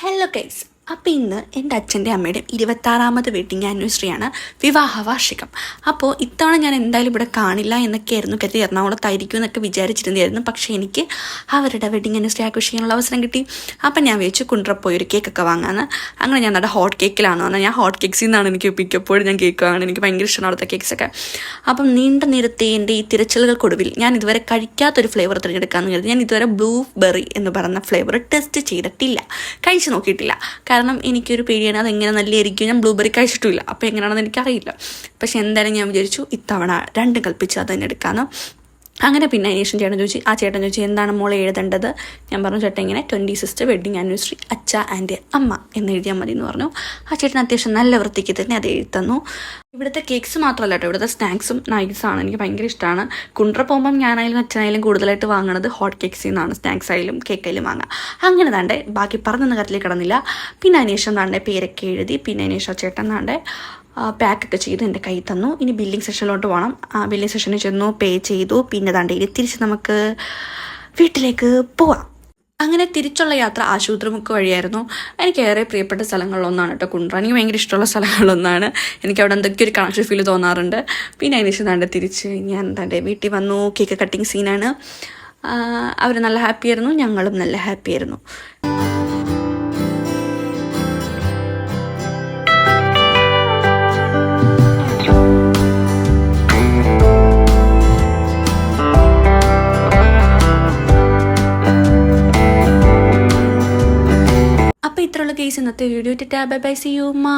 Hello guys, അപ്പോൾ ഇന്ന് എൻ്റെ അച്ഛൻ്റെ അമ്മയുടെയും 26ാമത് വെഡിങ് ആനിവേഴ്സറിയാണ്, വിവാഹ വാർഷികം. അപ്പോൾ ഇത്തവണ ഞാൻ എന്തായാലും ഇവിടെ കാണില്ല എന്നൊക്കെയായിരുന്നു കരുതി, എറണാകുളത്തായിരിക്കും എന്നൊക്കെ വിചാരിച്ചിരുന്നായിരുന്നു. പക്ഷേ എനിക്ക് അവരുടെ വെഡിങ് ആനിവേഴ്സറി ആഘോഷിക്കാനുള്ള അവസരം കിട്ടി. അപ്പം ഞാൻ വിചാരിച്ചു കുണ്ട്രപ്പോയി ഒരു കേക്കൊക്കെ വാങ്ങാമെന്ന്. അങ്ങനെ ഞാൻ അവിടെ ഹോട്ട് കേക്കിലാണ് വന്നത്. ഞാൻ ഹോട്ട് കേക്ക്സിൽ നിന്നാണ് എനിക്ക് മിക്കപ്പോഴും ഞാൻ കേക്ക് വാങ്ങുന്നത്. എനിക്ക് ഭയങ്കര ഇഷ്ടമാണ് അവിടുത്തെ കേക്ക്സൊക്കെ. അപ്പം നീണ്ട നിരത്തെ എൻ്റെ ഈ തിരച്ചിലുകൾക്കൊടുവിൽ ഞാൻ ഇതുവരെ കഴിക്കാത്തൊരു ഫ്ലേവർ തിരഞ്ഞെടുക്കാമെന്ന് കരുതി. ഞാൻ ഇതുവരെ ബ്ലൂബെറി എന്ന് പറയുന്ന ഫ്ലേവർ ടെസ്റ്റ് ചെയ്തിട്ടില്ല, കഴിച്ച് നോക്കിയിട്ടില്ല. കാരണം എനിക്കൊരു പേടിയാണ് അതെങ്ങനെ നല്ലതായിരിക്കും. ഞാൻ ബ്ലൂബെറി കഴിച്ചിട്ടില്ല, അപ്പോൾ എങ്ങനെയാണെന്ന് എനിക്കറിയില്ല. പക്ഷേ എന്തായാലും ഞാൻ വിചാരിച്ചു ഇത്തവണ രണ്ടും കൽപ്പിച്ച് അത് തന്നെ എടുക്കാമെന്ന്. അങ്ങനെ പിന്നെ അന്വേഷണം ചേട്ടൻ ചോദിച്ചു എന്താണ് മോളെ എഴുതേണ്ടത്. ഞാൻ പറഞ്ഞു ചേട്ടൻ ഇങ്ങനെ 26th വെഡിങ് ആനിവേഴ്സറി അച്ഛ ആൻഡ് അമ്മ എന്ന് എഴുതിയാൽ മതി എന്ന് പറഞ്ഞു. ആ ചേട്ടൻ അത്യാവശ്യം നല്ല വൃത്തിക്ക് തന്നെ അത് എഴുതുന്നു. ഇവിടുത്തെ കേക്ക്സ് മാത്രമല്ല കേട്ടോ, ഇവിടുത്തെ സ്നാക്സും നൈസാണ്, എനിക്ക് ഭയങ്കര ഇഷ്ടമാണ്. കുണ്ട്ര പോകുമ്പം ഞാനായാലും അച്ഛനായാലും കൂടുതലായിട്ട് വാങ്ങുന്നത് ഹോട്ട് കേക്ക്സിൽ നിന്നാണ്. സ്നാക്സ് ആയാലും കേക്കായാലും വാങ്ങാം. അങ്ങനെ താണ്ടെ ബാക്കി പറഞ്ഞൊന്നും കാര്യത്തിലേക്ക് കിടന്നില്ല. പിന്നെ അന്വേഷണം താണ്ടെ പേരൊക്കെ എഴുതി. പിന്നെ അന്വേഷണം ചേട്ടൻ താണ്ടെ പാക്കൊക്കെ ചെയ്ത് എൻ്റെ കയ്യിൽ തന്നു. ഇനി ബില്ലിംഗ് സെഷനിലോട്ട് പോകണം. ബില്ലിംഗ് സെഷനിൽ ചെന്നു, പേ ചെയ്തു. പിന്നെ താണ്ടെ തിരിച്ച് നമുക്ക് വീട്ടിലേക്ക് പോവാം. അങ്ങനെ തിരിച്ചുള്ള യാത്ര ആശുപത്രിമുക്ക് വഴിയായിരുന്നു. എനിക്ക് ഏറെ പ്രിയപ്പെട്ട സ്ഥലങ്ങളിലൊന്നാണ് കേട്ടോ കുണ്ട്ര. എനിക്ക് ഭയങ്കര ഇഷ്ടമുള്ള സ്ഥലങ്ങളിലൊന്നാണ്. എനിക്ക് അവിടെ എന്തൊക്കെ ഒരു കണക്ഷൻ ഫീൽ തോന്നാറുണ്ട്. പിന്നെ അതിനുശേഷം താണ്ടെ തിരിച്ച് ഞാൻ താണ്ടെ വീട്ടിൽ വന്നു. കേക്ക് കട്ടിങ് സീനാണ്. അവർ നല്ല ഹാപ്പിയായിരുന്നു, ഞങ്ങളും നല്ല ഹാപ്പിയായിരുന്നു. അപ്പോൾ ഇത്രയുള്ള കേസ് ഇന്നത്തെ video. Bye bye, see you മാ.